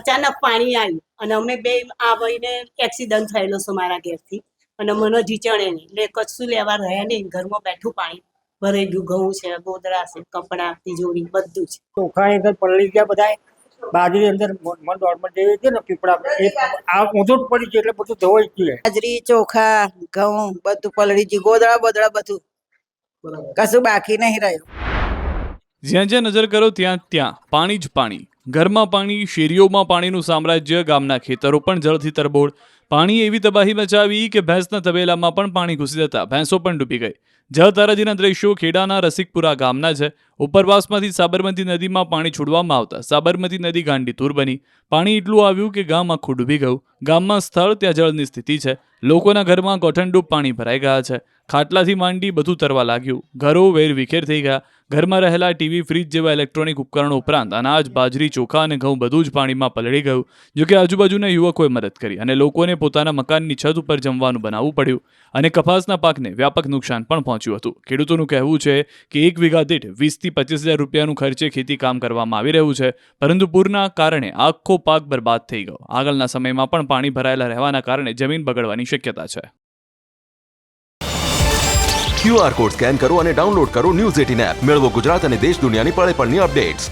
અચાનક પાણી આવ્યું અને અમે બે આ ભાઈને એક્સિડન્ટ થયેલો છે મારા ઘેરથી અને મને ઢીચણે નહીં એટલે કશું લેવા રહ્યા નહીં. ઘરમાં બેઠું પાણી ભરાઈ ગયું. ઘઉં છે, ગોદડા છે, કપડાં, તિજોરી બધું છે. ચોખા અંદર પલળી ગયા બધા. બાજરી અંદર મન દોડમાં જઈએ છે ને પીપળા આ ઊંધું પડી ગયું એટલે બધું ધોવાઈ ગયું. બાજરી, ચોખા, ઘઉં બધું પલળી ગયું. ગોદડા બોદડા બધું કશું બાકી નહીં રહ્યું. જ્યાં જ્યાં નજર કરો ત્યાં ત્યાં પાણી જ પાણી. ઘરમાં પાણી, શેરીઓમાં પાણીનું સામ્રાજ્ય, ગામના ખેતરો પણ જળથી તરબોળ. પાણી એવી તબાહી મચાવી કે ભેંસના તબેલામાં પણ પાણી ઘૂસી જતા ભેંસો પણ ડૂબી ગઈ. જળ તારાજીના દ્રશ્યો ખેડાના રસિકપુરા ગામના છે. ઉપરવાસમાંથી સાબરમતી નદીમાં પાણી છોડવામાં આવતા સાબરમતી નદી ગાંડીતુર બની. પાણી એટલું આવ્યું કે ગામ આખું ડૂબી ગયું. ગામમાં સ્થળ ત્યાં જળની સ્થિતિ છે. લોકોના ઘરમાં ગોઠણડૂબ પાણી ભરાઈ ગયા છે. ખાટલાથી માંડી બધું તરવા લાગ્યું. ઘરો વેર વિખેર થઈ ગયા. ઘરમાં રહેલા ટીવી, ફ્રીજ જેવા ઇલેક્ટ્રોનિક ઉપકરણો ઉપરાંત અનાજ, બાજરી, ચોખા અને ઘઉં બધું જ પાણીમાં પલળી ગયું. જોકે આજુબાજુના યુવકોએ મદદ કરી અને લોકોને પોતાના મકાનની છત ઉપર જમવાનું બનાવવું પડ્યું અને કપાસના પાકને વ્યાપક નુકસાન પણ પહોંચ્યું હતું. ખેડૂતોનું કહેવું છે કે 1 વીઘા દીઠ 20,000 થી 25,000 રૂપિયાનું ખર્ચે ખેતી કામ કરવામાં આવી રહ્યું છે, પરંતુ પૂરના કારણે આખો પાક બરબાદ થઈ ગયો. આગળના સમયમાં પણ પાણી ભરાયેલા રહેવાના કારણે જમીન બગડવાની શક્યતા છે. QR કોડ સ્કેન કરો અને ડાઉનલોડ કરો ન્યૂઝ 18 એપ. મેળવો ગુજરાત અને દેશ દુનિયાની પળે પળની અપડેટ્સ.